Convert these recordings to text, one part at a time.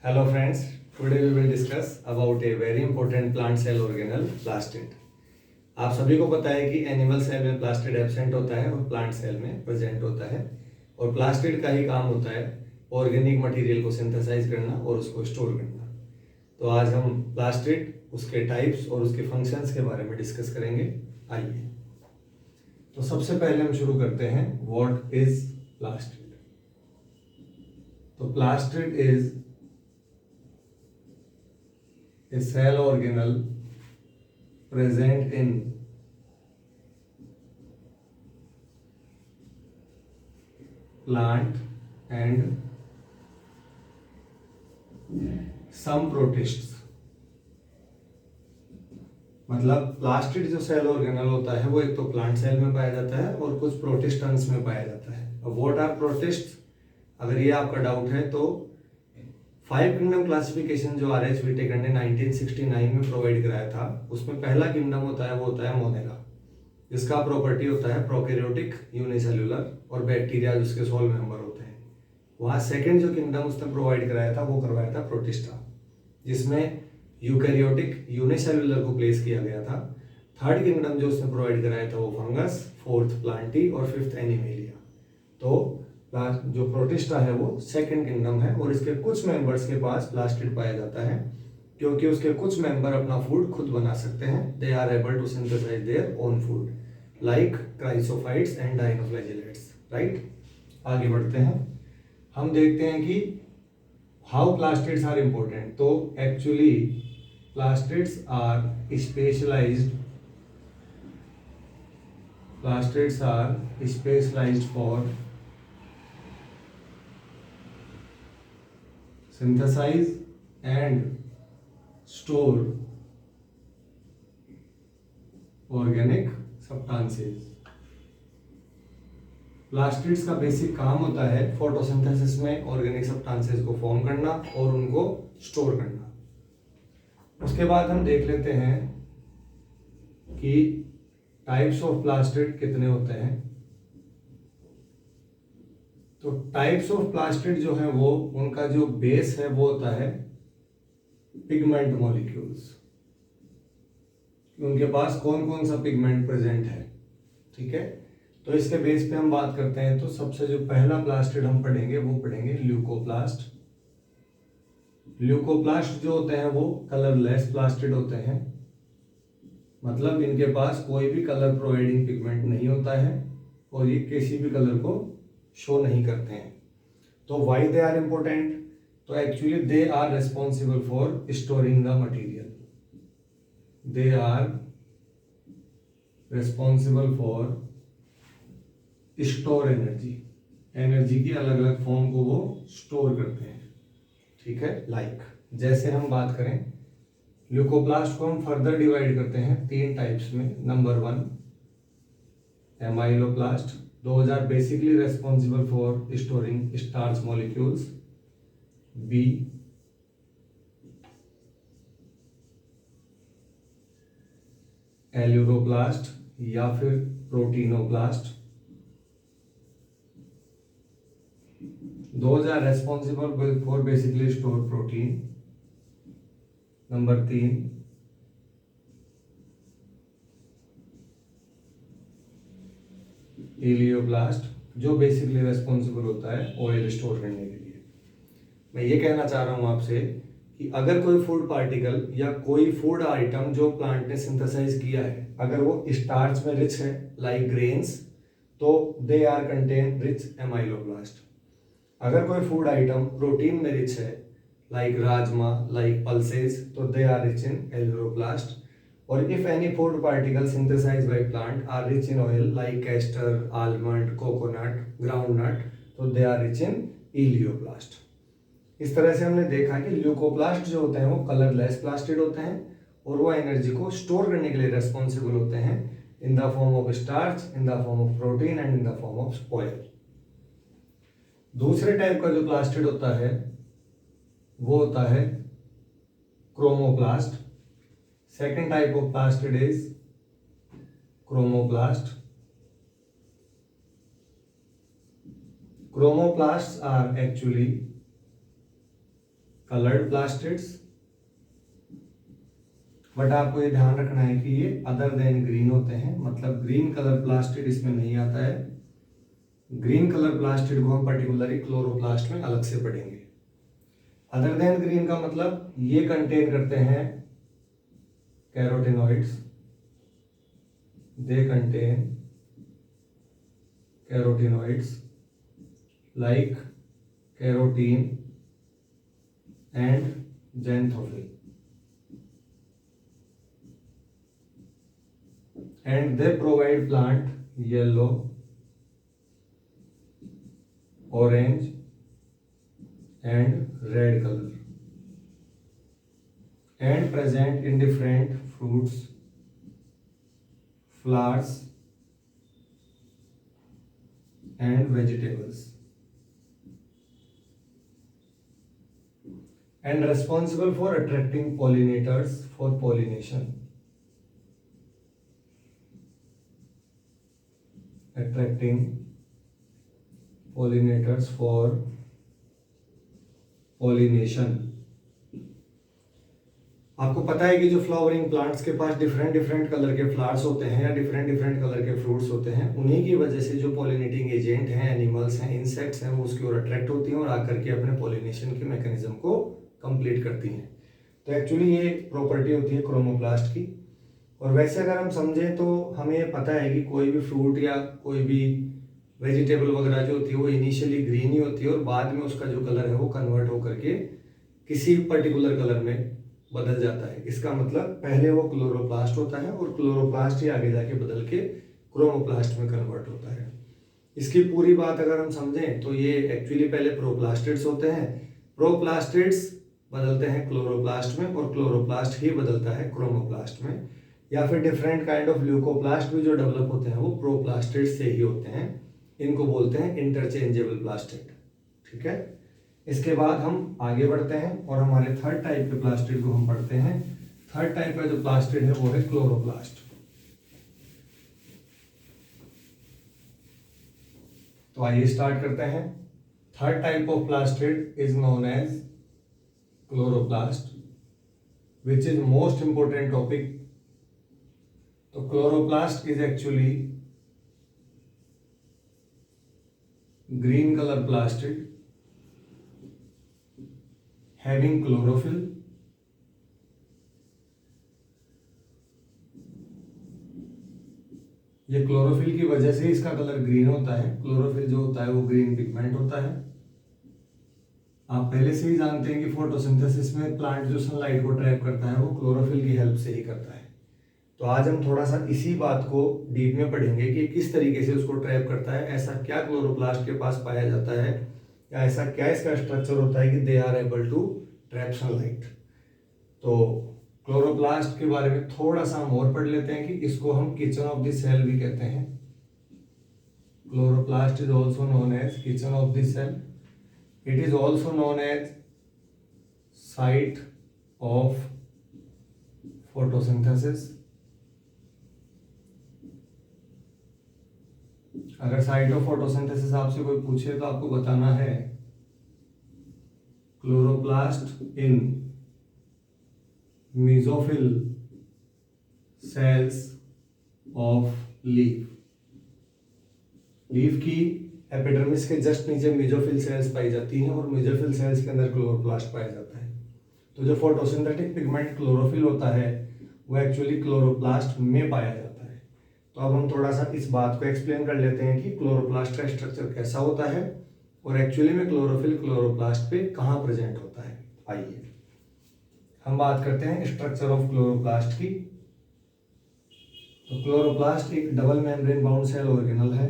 Hello friends, today we will discuss about a very important plant cell organelle plastid. आप सभी को पता है कि एनिमल सेल में प्लास्टिड एब्सेंट होता है और प्लांट सेल में प्रेजेंट होता है और प्लास्टिड का ही काम होता है ऑर्गेनिक मटेरियल को सिंथेसाइज करना और उसको स्टोर करना। तो आज हम प्लास्टिड, उसके टाइप्स और उसके फंक्शंस के बारे में डिस्कस करेंगे। आइए, तो सबसे पहले हम शुरू करते हैं व्हाट इज प्लास्टिड। तो plastid is a cell organelle present in plant and some protists। मतलब प्लास्टिड जो सेल ऑर्गेनल होता है वो एक तो प्लांट सेल में पाया जाता है और कुछ प्रोटिस्टन्स में पाया जाता है। अब व्हाट आर प्रोटिस्ट, अगर ये आपका डाउट है तो 5 किंगडम क्लासिफिकेशन जो आर.एच. व्हिटेकर ने 1969 में प्रोवाइड कराया था, उसमें पहला किंगडम होता है वो होता है मोनेरा, जिसका प्रॉपर्टी होता है प्रोकैरियोटिक, यूनिसेल्युलर और बैक्टीरिया जिसके सोल मेंबर होते हैं। वहाँ सेकंड जो किंगडम उसने प्रोवाइड कराया था वो करवाया था प्रोटिस्टा, जिसमें यूकैरियोटिक, यूनिसेल्युलर को प्लेस किया गया था। थर्ड किंगडम जो उसने प्रोवाइड कराया था वो फंगस, फोर्थ प्लांटी और फिफ्थ एनिमेलिया। तो जो प्रोटिस्टा है वो सेकंड किंगडम है और इसके कुछ मेंबर्स के पास प्लास्टिड पाया जाता है क्योंकि उसके कुछ मेंबर अपना फूड खुद बना सकते हैं। They are able to synthesize their own food like chrysophytes and dinoflagellates. Right, आगे बढ़ते हैं, हम देखते हैं कि हाउ प्लास्टिड्स आर इंपॉर्टेंट। तो actually plastids are specialized for synthesize and store organic substances। Plastids का बेसिक काम होता है फोटोसिंथेसिस में ऑर्गेनिक सब्सटेंसेस को फॉर्म करना और उनको स्टोर करना। उसके बाद हम देख लेते हैं कि टाइप्स ऑफ प्लास्टिड कितने होते हैं। तो टाइप्स ऑफ प्लास्टिड जो है वो उनका जो बेस है वो होता है पिगमेंट मॉलिक्यूल्स। उनके पास कौन कौन सा पिगमेंट प्रेजेंट है, ठीक है। तो इसके बेस पे हम बात करते हैं तो सबसे जो पहला प्लास्टिड हम पढ़ेंगे वो पढ़ेंगे ल्यूकोप्लास्ट। ल्यूकोप्लास्ट जो होते हैं वो कलरलेस प्लास्टिड होते हैं, मतलब इनके पास कोई भी कलर प्रोवाइडिंग पिगमेंट नहीं होता है और ये किसी भी कलर को शो नहीं करते हैं। तो वाई दे आर इंपॉर्टेंट, तो actually they are responsible for storing the material. They are responsible for store energy, energy की अलग अलग फॉर्म को वो स्टोर करते हैं, ठीक है। लाइक जैसे हम बात करें ल्यूकोप्लास्ट को हम फर्दर डिवाइड करते हैं 3 टाइप्स में। Number 1 amyloplast, those are basically responsible for storing starch molecules। B aleuroplast या फिर प्रोटीनोप्लास्ट, those are responsible for basically store protein। Number 3 इलियोब्लास्ट, जो बेसिकली रेस्पॉन्सिबल होता है ऑयल स्टोर करने के लिए। मैं ये कहना चाह रहा हूँ आपसे कि अगर कोई फूड पार्टिकल या कोई फूड आइटम जो प्लांट ने सिंथेसाइज किया है अगर वो स्टार्च में रिच है लाइक ग्रेन्स, तो they are contain rich amyloblast. अगर कोई फूड आइटम प्रोटीन में रिच है लाइक राजमा, लाइक पल्सेस, तो they are rich in aleuroplast. और if any food particles synthesized by plant are rich in oil like castor, almond, coconut, groundnut, तो they are rich in elaioplast. इस तरह से हमने देखा कि ल्यूकोप्लास्ट जो होते हैं वो कलरलेस प्लास्टिड होते हैं और वो एनर्जी को स्टोर करने के लिए रेस्पॉन्सिबल होते हैं in the form of starch, in the form of protein and in the form of oil. दूसरे टाइप का जो प्लास्टिड होता है वो होता है chromoplast. Second type of plastid is chromoplast। Chromoplasts are actually coloured plastids, but आपको ये ध्यान रखना है कि ये अदर देन ग्रीन होते हैं, मतलब ग्रीन कलर प्लास्टिड इसमें नहीं आता है। ग्रीन कलर प्लास्टिड को हम पर्टिकुलरली क्लोरोप्लास्ट में अलग से पढ़ेंगे। अदर देन ग्रीन का मतलब ये कंटेन करते हैं carotenoids, they contain carotenoids like carotene and xanthophyll, and they provide plant yellow, orange and red color and present in different fruits, flowers and vegetables, and responsible for attracting pollinators for pollination. Attracting pollinators for pollination. आपको पता है कि जो flowering plants के पास different different colour के flowers होते हैं या डिफरेंट डिफरेंट कलर के फ्रूट्स होते हैं, उन्हीं की वजह से जो पॉलिनेटिंग एजेंट हैं, एनिमल्स हैं, इंसेक्ट्स हैं, वो उसकी ओर अट्रैक्ट होती हैं और आकर के अपने पॉलिनेशन के मैकेनिज्म को कंप्लीट करती हैं। तो एक्चुअली ये प्रॉपर्टी होती है क्रोमोप्लास्ट की। और वैसे अगर हम समझें तो हमें पता है कि कोई भी फ्रूट या कोई भी वेजिटेबल वगैरह जो होती है वो इनिशियली ग्रीन ही होती है और बाद में उसका जो कलर है वो कन्वर्ट होकर के किसी पर्टिकुलर कलर में बदल जाता है। इसका मतलब पहले वो क्लोरोप्लास्ट होता है और क्लोरोप्लास्ट ही आगे जाके बदल के क्रोमोप्लास्ट में कन्वर्ट होता है। इसकी पूरी बात अगर हम समझें तो ये एक्चुअली पहले प्रोप्लास्टिड्स होते हैं, प्रोप्लास्टिड्स बदलते हैं क्लोरोप्लास्ट में और क्लोरोप्लास्ट ही बदलता है क्रोमोप्लास्ट में, या फिर डिफरेंट काइंड ऑफ ल्यूकोप्लास्ट भी जो डेवलप होते हैं वो प्रोप्लास्टिड्स से ही होते हैं। इनको बोलते हैं इंटरचेंजेबल प्लास्टिड। ठीक है, इसके बाद हम आगे बढ़ते हैं और हमारे थर्ड टाइप के प्लास्टिड को हम पढ़ते हैं। थर्ड टाइप का जो प्लास्टिड है वो है क्लोरोप्लास्ट। तो आइए स्टार्ट करते हैं। Third type of plastid is known as chloroplast, which is most important topic. तो chloroplast is actually green color plastid having chlorophyll, ये क्लोरोफिल की वजह से इसका कलर ग्रीन होता है। क्लोरोफिल जो होता है वो ग्रीन पिगमेंट होता है। आप पहले से ही जानते हैं कि फोटोसिंथेसिस में प्लांट जो सनलाइट को ट्रैप करता है वो क्लोरोफिल की हेल्प से ही करता है। तो आज हम थोड़ा सा इसी बात को डीप में पढ़ेंगे कि किस तरीके से उसको ट्रैप करता है, ऐसा क्या क्लोरोप्लास्ट के पास पाया जाता है या ऐसा क्या इसका स्ट्रक्चर होता है कि they are able to trap sunlight. तो क्लोरोप्लास्ट के बारे में थोड़ा सा हम और पढ़ लेते हैं कि इसको हम किचन ऑफ द सेल भी कहते हैं। Chloroplast is also known as kitchen of the cell. It is also known as site of photosynthesis. अगर साइट ऑफ फोटोसिंथेसिस आपसे कोई पूछे तो आपको बताना है chloroplast in mesophyll cells of leaf. Leaf की एपिडर्मिस के जस्ट नीचे मेसोफिल सेल्स पाई जाती हैं और मेसोफिल सेल्स के अंदर क्लोरोप्लास्ट पाया जाता है। तो जो फोटोसिंथेटिक पिगमेंट क्लोरोफिल होता है वो एक्चुअली क्लोरोप्लास्ट में पाया जाता है। तो अब हम थोड़ा सा इस बात को एक्सप्लेन कर लेते हैं कि क्लोरोप्लास्ट का स्ट्रक्चर कैसा होता है और एक्चुअली में क्लोरोफिल क्लोरोप्लास्ट पे कहाँ प्रेजेंट होता है। आइए हम बात करते हैं स्ट्रक्चर ऑफ क्लोरोप्लास्ट की। तो क्लोरोप्लास्ट एक double membrane bound cell organelle है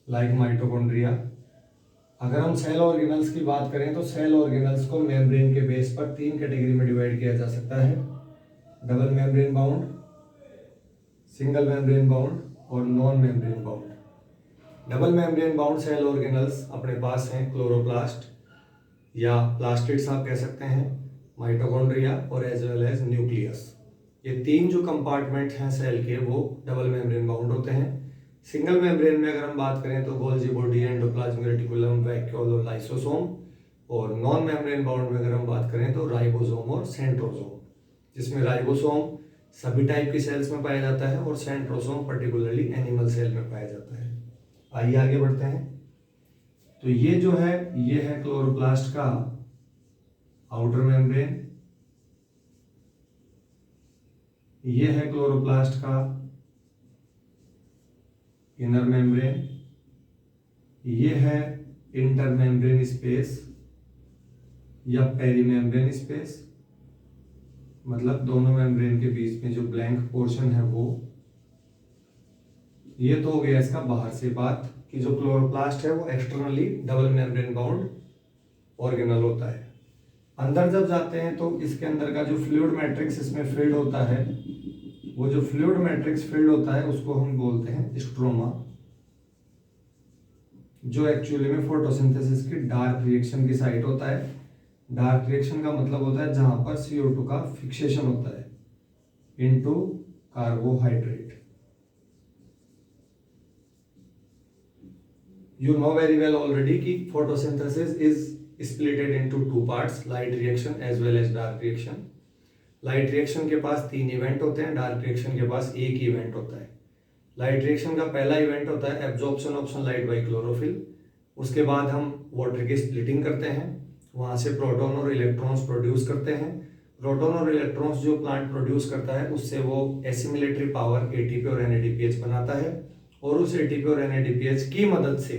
लाइक माइटोकॉन्ड्रिया। अगर हम सेल ऑर्गेनल्स की बात करें तो सेल ऑर्गेनल्स को मेम्ब्रेन के बेस पर 3 कैटेगरी में डिवाइड किया जा सकता है: double membrane bound, single membrane bound और non membrane bound. Double membrane bound cell organelles अपने पास हैं क्लोरोप्लास्ट या प्लास्टिड्स आप कह सकते हैं, माइटोकॉन्ड्रिया और एज वेल एज न्यूक्लियस। ये 3 जो कंपार्टमेंट हैं सेल के वो डबल मेम्ब्रेन बाउंड होते हैं। सिंगल मेम्ब्रेन में अगर हम बात करें तो Golgi body, endoplasmic reticulum, vacuole और लाइसोसोम। और नॉन मेम्ब्रेन बाउंड में अगर हम बात करें तो राइबोसोम और सेंट्रोसोम, जिसमें राइबोसोम सभी टाइप की सेल्स में पाया जाता है और सेंट्रोसोम पर्टिकुलरली एनिमल सेल में पाया जाता है। आइए आगे बढ़ते हैं। तो ये जो है ये है क्लोरोप्लास्ट का आउटर मेम्ब्रेन, ये है क्लोरोप्लास्ट का इनर मेम्ब्रेन, ये है इंटरमेम्ब्रेन स्पेस या पेरीमेम्ब्रेन स्पेस, मतलब दोनों मेम्ब्रेन के बीच में जो ब्लैंक पोर्शन है वो। ये तो हो गया इसका बाहर से बात कि जो क्लोरोप्लास्ट है वो externally double membrane bound organelle होता है। अंदर जब जाते हैं तो इसके अंदर का जो फ्लूइड मैट्रिक्स इसमें फिल्ड होता है, वो जो फ्लूइड मैट्रिक्स फिल्ड होता है उसको हम बोलते हैं स्ट्रोमा, जो एक्चुअली में फोटोसिंथेसिस की डार्क रिएक्शन की साइट होता है। डार्क रिएक्शन का मतलब होता है जहां पर CO2 का फिक्सेशन होता है into carbohydrate. You know very well already कि photosynthesis is splitted into two parts, light reaction as well as dark reaction. Light reaction के पास 3 इवेंट होते हैं, डार्क रिएक्शन के पास एक इवेंट होता है। लाइट रिएक्शन का पहला इवेंट होता है absorption of sunlight bye chlorophyll. उसके बाद हम वाटर की स्प्लिटिंग करते हैं, वहां से प्रोटॉन और इलेक्ट्रॉन्स प्रोड्यूस करते हैं। प्रोटॉन और इलेक्ट्रॉन्स जो प्लांट प्रोड्यूस करता है उससे वो एसिमिलेटरी पावर ATP और NADPH बनाता है और उस ATP और NADPH की मदद से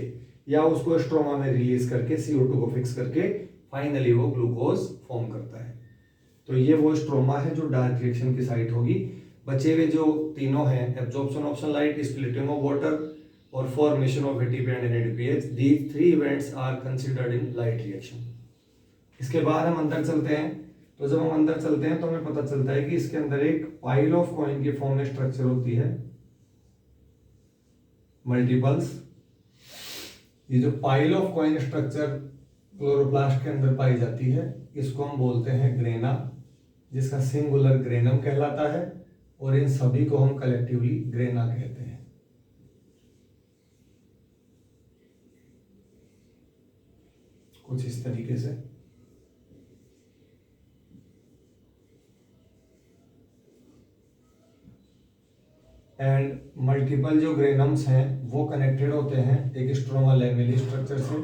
या उसको स्ट्रोमा में रिलीज करके CO2 को फिक्स करके फाइनली वो ग्लूकोज फॉर्म करता है। तो ये वो स्ट्रोमा है जो डार्क रिएक्शन की साइट होगी। बचे हुए जो तीनों हैं absorption of sunlight, splitting of water और formation of ATP and NADPH, these 3 events are considered in light reaction. इसके बाद हम अंदर चलते हैं। तो जब हम अंदर चलते हैं तो हमें पता चलता है कि इसके अंदर एक पाइल ऑफ कॉइन की फॉर्म में स्ट्रक्चर होती है, मल्टीपल्स। ये जो pile of coin structure chloroplast के अंदर पाई जाती है इसको हम बोलते हैं ग्रेना, जिसका सिंगुलर ग्रेनम कहलाता है और इन सभी को हम कलेक्टिवली ग्रेना कहते हैं। कुछ इस तरीके से। एंड मल्टीपल जो ग्रेनम्स हैं वो कनेक्टेड होते हैं एक स्ट्रोमा लैमेली स्ट्रक्चर से।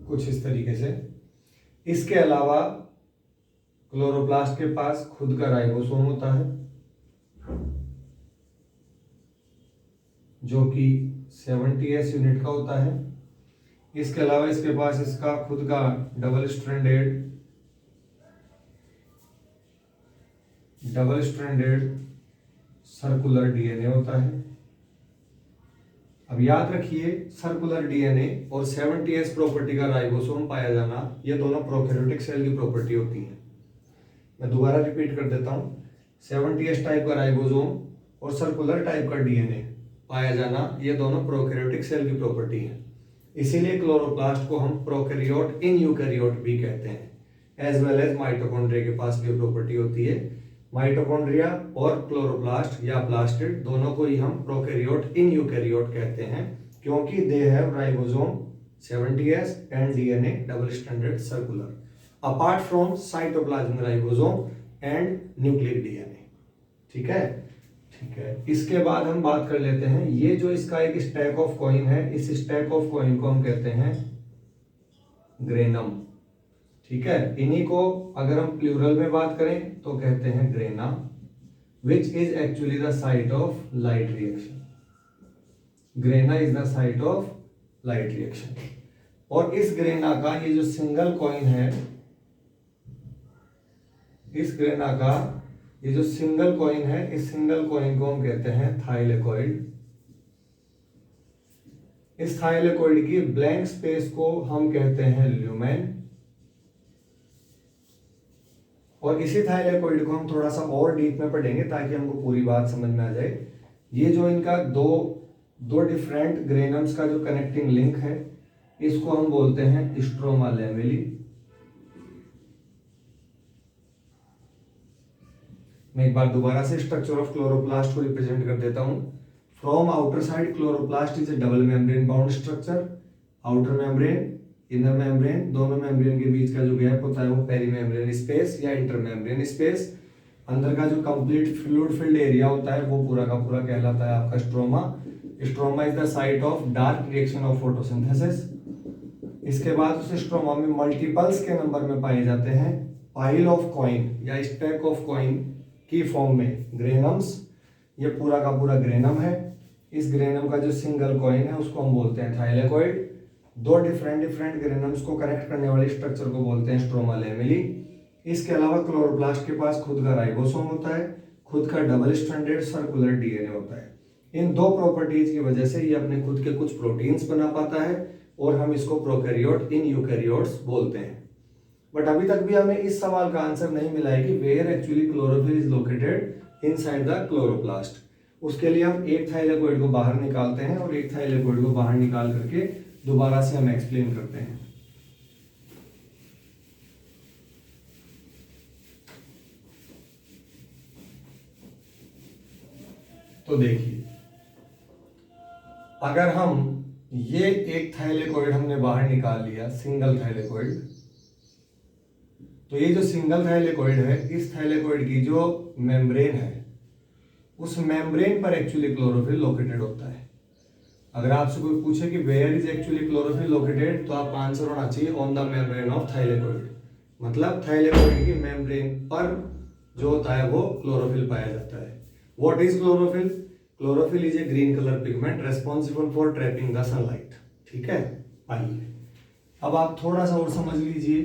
कुछ इस तरीके से। इसके अलावा क्लोरोप्लास्ट के पास खुद का राइबोसोम होता है जो कि 70S यूनिट का होता है। इसके अलावा इसके पास इसका खुद का डबल स्ट्रैंडेड सर्कुलर DNA होता है। अब याद रखिए सर्कुलर DNA और 70S प्रॉपर्टी का राइबोसोम पाया जाना, ये दोनों प्रोकैरियोटिक सेल की प्रॉपर्टी होती है। मैं दोबारा रिपीट कर देता हूं, 70S टाइप का राइबोसोम और सर्कुलर टाइप का DNA पाया जाना, ये दोनों प्रोकैरियोटिक सेल की प्रॉपर्टी है। इसीलिए क्लोरोप्लास्ट को हम प्रोकैरियोट इन यूकैरियोट भी कहते हैं। एज वेल एज माइटोकॉन्ड्रिया के पास भी प्रॉपर्टी होती है। माइटोकॉन्ड्रिया और क्लोरोप्लास्ट या प्लास्टिड दोनों को ही हम प्रोकैरियोट इन यूकैरियोट कहते हैं क्योंकि they have ribosome 70S and DNA double stranded circular apart from cytoplasmic ribosome and nucleic DNA। ठीक है, ठीक है। इसके बाद हम बात कर लेते हैं, ये जो इसका एक स्टैक ऑफ कॉइन है, इस स्टैक ऑफ कॉइन को हम कहते हैं ग्रेनम। ठीक है, इन्हीं को अगर हम प्लूरल में बात करें तो कहते हैं grana, which is actually the site of light reaction. Grana is the site of light reaction. और इस ग्रेना का ये जो सिंगल कॉइन है, इस ग्रेना का ये जो सिंगल कॉइन है, इस सिंगल कॉइन को हम कहते हैं थाइलेकोइड। इस थाइलेकोइड की ब्लैंक स्पेस को हम कहते हैं ल्यूमेन। और इसी थाइलेकोइड को हम थोड़ा सा और डीप में पढ़ेंगे ताकि हमको पूरी बात समझ में आ जाए। ये जो इनका दो डिफरेंट ग्रेनम्स का जो कनेक्टिंग लिंक है, इसको हम बोलते हैं स्ट्रोमा लैमेली। मैं एक बार दोबारा से स्ट्रक्चर ऑफ क्लोरोप्लास्ट को रिप्रेजेंट कर देता हूं। From outer side chloroplast is A double membrane bound structure, outer membrane inner membrane, दोनों मेम्ब्रेन के बीच का जो गैप होता है वो पेरी मेम्ब्रेन स्पेस या इंटर मेम्ब्रेन स्पेस, अंदर का जो कंप्लीट फ्लूइड फिल्ड एरिया होता है वो पूरा का पूरा कहलाता है आपका stroma. Stroma is the site of dark reaction of photosynthesis. इसके बाद उस स्ट्रोमा में मल्टीपल्स के नंबर में पाए जाते हैं पाइल ऑफ कॉइन या स्टैक ऑफ कॉइन की फॉर्म में ग्रेनम्स। ये पूरा का पूरा ग्रेनम है। इस ग्रेनम का जो सिंगल कॉइन है उसको हम बोलते हैं थाइलेकोइड। दो डिफरेंट ग्रेनम्स को कनेक्ट करने वाले स्ट्रक्चर को बोलते हैं स्ट्रोमा लैमेली। इसके अलावा क्लोरोप्लास्ट के पास खुद का राइबोसोम होता है, खुद का डबल स्ट्रैंडेड सर्कुलर डीएनए होता है। इन दो प्रॉपर्टीज की वजह से ये अपने खुद के कुछ प्रोटीन्स बना पाता है और हम इसको प्रोकैरियोट इन यूकैरियोट्स बोलते हैं। बट अभी तक भी हमें इस सवाल का आंसर नहीं मिला है कि where actually chlorophyll is located inside the chloroplast. उसके लिए हम एक थाइलेकोइड को बाहर निकालते हैं और एक थाइलेकोइड को बाहर निकाल करके दोबारा से हम एक्सप्लेन करते हैं। तो देखिए, अगर हम ये एक थाइलेकोइड हमने बाहर निकाल लिया, सिंगल थाइलेकोइड, तो ये जो सिंगल थाइलेकोइड है, इस थाइलेकोइड की जो मेम्ब्रेन है उस मेम्ब्रेन पर एक्चुअली क्लोरोफिल लोकेटेड होता है। अगर आपसे कोई पूछे कि where is actually chlorophyll located, तो आपका आंसर होना चाहिए on the membrane of thylakoid. मतलब थाइलेकोइड की मेम्ब्रेन पर जो होता है वो क्लोरोफिल पाया जाता है। What is chlorophyll? Chlorophyll is a green colour pigment responsible for trapping the sunlight. ठीक है, आइए अब आप थोड़ा सा और समझ लीजिए।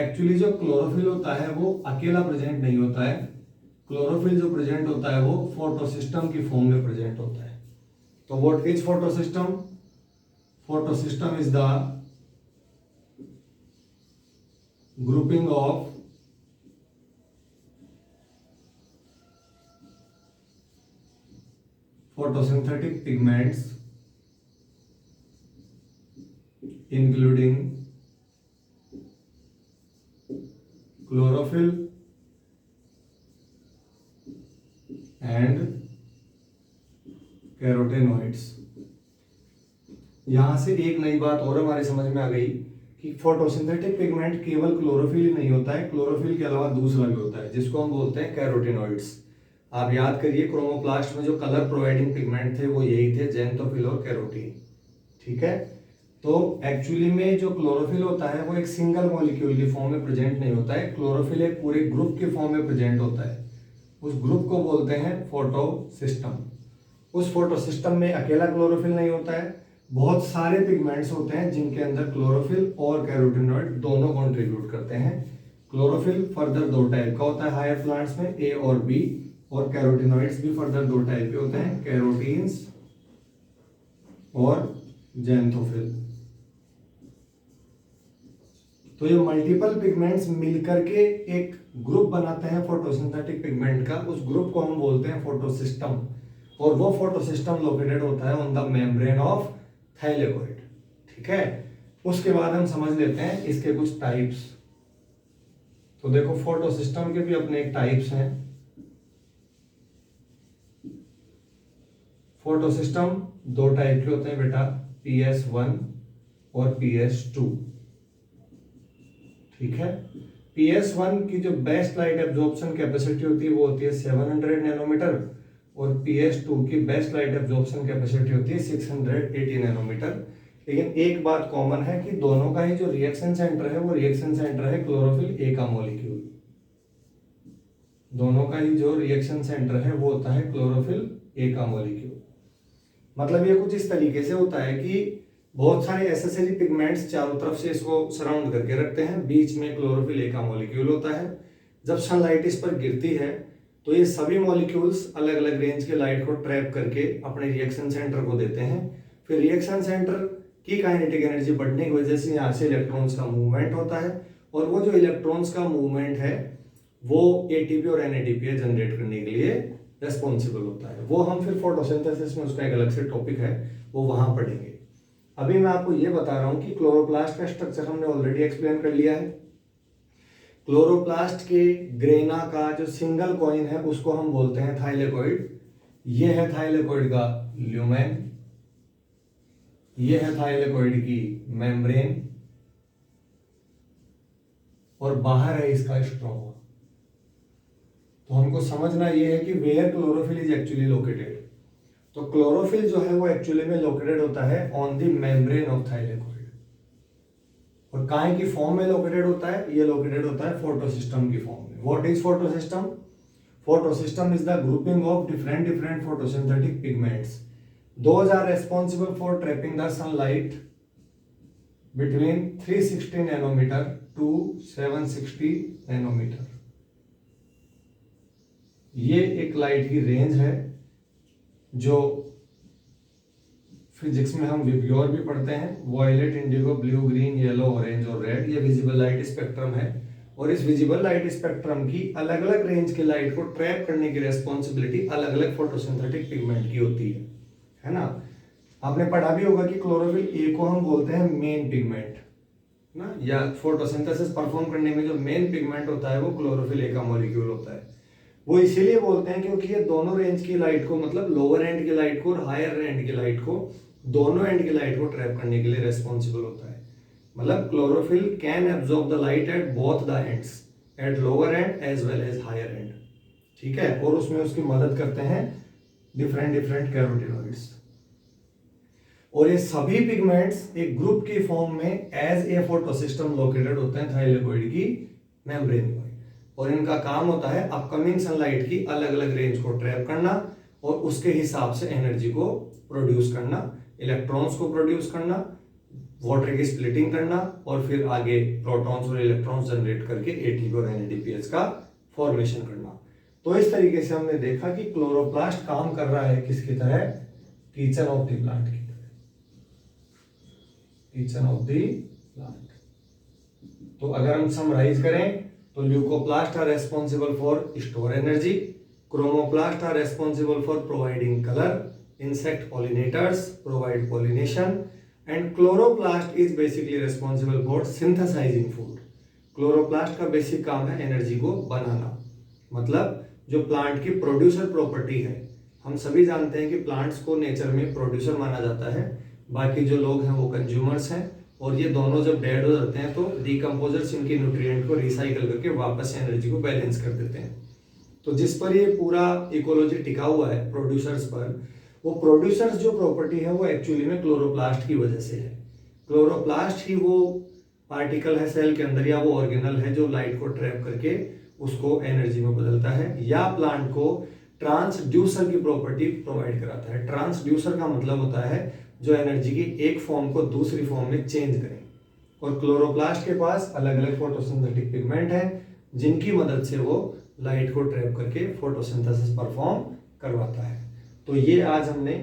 एक्चुअली जो क्लोरोफिल होता है वो अकेला प्रेजेंट नहीं होता है। क्लोरोफिल जो प्रेजेंट होता है वो फोटोसिस्टम की फॉर्म में प्रेजेंट होता है। तो what is photosystem? Photosystem is the grouping of photosynthetic pigments including chlorophyll and carotenoids. यहां से एक नई बात और हमारे समझ में आ गई कि फोटोसिंथेटिक पिगमेंट केवल क्लोरोफिल ही नहीं होता है, क्लोरोफिल के अलावा दूसरा भी होता है जिसको हम बोलते हैं कैरोटेनॉइड्स। आप याद करिए, क्रोमोप्लास्ट में जो कलर प्रोवाइडिंग पिगमेंट थे वो यही थे, ज़ैंथोफिल और कैरोटीन। ठीक है, तो एक्चुअली में जो क्लोरोफिल होता है वो एक सिंगल मॉलिक्यूल की फॉर्म में प्रेजेंट नहीं होता है। क्लोरोफिल एक पूरे ग्रुप की फॉर्म में प्रेजेंट होता है। उस ग्रुप को बोलते हैं फोटोसिस्टम। उस फोटोसिस्टम में अकेला क्लोरोफिल नहीं होता है, बहुत सारे पिगमेंट्स होते हैं जिनके अंदर क्लोरोफिल और कैरोटीनॉइड दोनों कंट्रीब्यूट करते हैं। क्लोरोफिल फर्दर दो टाइप का होता है हायर प्लांट्स में, ए और बी, और कैरोटीनॉइड्स भी फर्दर दो टाइप के होते हैं, कैरोटीन्स और ज़ैंथोफिल। तो ये मल्टीपल पिगमेंट्स मिलकर के एक ग्रुप बनाते हैं फोटोसिंथेटिक पिगमेंट का। उस ग्रुप को हम बोलते हैं फोटोसिस्टम, और वो फोटोसिस्टम लोकेटेड होता है on the membrane of thylakoid. ठीक है, उसके बाद हम समझ लेते हैं इसके कुछ टाइप्स। तो देखो, फोटोसिस्टम के भी अपने एक टाइप्स हैं। फोटोसिस्टम दो टाइप के होते हैं बेटा, PS1 और PS2। ठीक है, PS1 की जो बेस्ट लाइट एब्जॉर्प्शन कैपेसिटी होती है वो होती है 700 नैनोमीटर, और PS2 की बेस्ट लाइट एब्जॉर्प्शन कैपेसिटी होती है 680 नैनोमीटर। लेकिन एक बात कॉमन है कि दोनों का ही जो रिएक्शन सेंटर है वो रिएक्शन सेंटर है क्लोरोफिल ए का मॉलिक्यूल। दोनों का ही जो रिएक्शन सेंटर है वो होता है क्लोरोफिल ए का मॉलिक्यूल। मतलब ये कुछ इस तरीके से होता है कि बहुत सारे एसेसरी पिगमेंट्स चारों तरफ से इसको सराउंड करके रखते हैं, बीच में क्लोरोफिल ए का मॉलिक्यूल होता है। जब सनलाइट इस पर गिरती है तो ये सभी मॉलिक्यूल्स अलग अलग रेंज के लाइट को ट्रैप करके अपने रिएक्शन सेंटर को देते हैं। फिर रिएक्शन सेंटर की काइनेटिक एनर्जी बढ़ने की वजह से यहाँ से इलेक्ट्रॉन्स का मूवमेंट होता है, और वो जो इलेक्ट्रॉन्स का मूवमेंट है वो एटीपी और एनएडीपी जनरेट करने के लिए रेस्पॉन्सिबल होता है। वो हम फिर फोटोसिंथेसिस में, उसका एक अलग से टॉपिक है, वो वहां पढ़ेंगे। अभी मैं आपको ये बता रहा हूं कि क्लोरोप्लास्ट का स्ट्रक्चर हमने ऑलरेडी एक्सप्लेन कर लिया है। क्लोरोप्लास्ट के ग्रेना का जो सिंगल कॉइन है उसको हम बोलते हैं थाइलेकोइड। ये है थाइलेकोइड का ल्यूमेन, ये है थाइलेकोइड की मेम्ब्रेन, और बाहर है इसका स्ट्रोमा। तो हमको समझना ये है कि where chlorophyll is actually located. तो क्लोरोफिल जो है वो एक्चुअली में लोकेटेड होता है on the membrane of thylakoid. और काहे की फॉर्म में लोकेटेड होता है? ये लोकेटेड होता है फोटोसिस्टम की फॉर्म में। What is photosystem? Photosystem is the grouping of different photosynthetic pigments. Those are responsible for trapping the sunlight between 360 nanometer to 760 nanometer. ये एक लाइट की रेंज है जो फिजिक्स में हम विब्ग्योर भी पढ़ते हैं। Violet, indigo, blue, green, yellow, orange और रेड, ये विजिबल लाइट स्पेक्ट्रम है। और इस विजिबल लाइट स्पेक्ट्रम की अलग अलग रेंज की लाइट को ट्रैप करने की रेस्पॉन्सिबिलिटी अलग अलग फोटोसिंथेटिक पिगमेंट की होती है ना। आपने पढ़ा भी होगा कि क्लोरोफिल ए को हम बोलते हैं मेन पिगमेंट ना, या फोटोसिंथेसिस परफॉर्म करने में जो मेन पिगमेंट होता है वो क्लोरोफिल ए का मॉलिक्यूल होता है। वो इसीलिए बोलते हैं क्योंकि ये दोनों रेंज की लाइट को, मतलब लोअर एंड की लाइट को और हायर एंड की लाइट को, दोनों एंड की लाइट को ट्रैप करने के लिए रेस्पॉन्सिबल होता है। मतलब chlorophyll can absorb the light at both the ends, at lower end as well as higher end, ठीक है। और उसमें उसकी मदद करते हैं डिफरेंट कैरोटीनॉइड्स। और ये सभी पिगमेंट्स एक ग्रुप की फॉर्म में एज ए फोटोसिस्टम लोकेटेड होते हैं थाइलेकोइड की मेम्ब्रेन पर। और इनका काम होता है अपकमिंग सनलाइट की अलग अलग रेंज को ट्रैप करना और उसके हिसाब से एनर्जी को प्रोड्यूस करना, इलेक्ट्रॉन्स को प्रोड्यूस करना, वाटर की स्प्लिटिंग करना, और फिर आगे प्रोटॉन्स और इलेक्ट्रॉन्स जनरेट करके एटीपी और एनएडीपीएस का फॉर्मेशन करना। तो इस तरीके से हमने देखा कि क्लोरोप्लास्ट काम कर रहा है किसकी तरह? किचन ऑफ द प्लांट की तरह, किचन ऑफ द प्लांट। तो अगर हम समराइज करें तो leucoplast are responsible for store energy, chromoplast are responsible for providing colour, insect pollinators provide pollination, and chloroplast is basically responsible for synthesizing food. Chloroplast का basic काम है energy को बनाना, मतलब जो प्लांट की प्रोड्यूसर प्रॉपर्टी है। हम सभी जानते हैं कि प्लांट्स को नेचर में प्रोड्यूसर माना जाता है, बाकी जो लोग हैं वो कंज्यूमर्स हैं। और ये दोनों जब डेड हो जाते हैं तो डिकम्पोजर्स इनकी न्यूट्रिएंट को रिसाइकल करके वापस एनर्जी को बैलेंस कर देते हैं। तो जिस पर ये पूरा इकोलॉजी टिका हुआ है प्रोड्यूसर्स पर, वो प्रोड्यूसर्स जो प्रॉपर्टी है वो एक्चुअली में क्लोरोप्लास्ट की वजह से है। क्लोरोप्लास्ट ही वो पार्टिकल है सेल के अंदर, या वो ऑर्गेनल है जो लाइट को ट्रैप करके उसको एनर्जी में बदलता है, या प्लांट को ट्रांसड्यूसर की प्रॉपर्टी प्रोवाइड कराता है। ट्रांसड्यूसर का मतलब होता है जो एनर्जी की एक फॉर्म को दूसरी फॉर्म में चेंज करें। और क्लोरोप्लास्ट के पास अलग अलग फोटोसिंथेटिक पिगमेंट हैं जिनकी मदद से वो लाइट को ट्रैप करके फोटोसिंथेसिस परफॉर्म करवाता है। तो ये आज हमने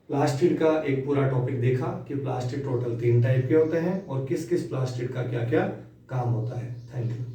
प्लास्टिड का एक पूरा टॉपिक देखा कि प्लास्टिड टोटल 3 टाइप के होते हैं और किस किस प्लास्टिड का क्या क्या काम होता है। Thank you.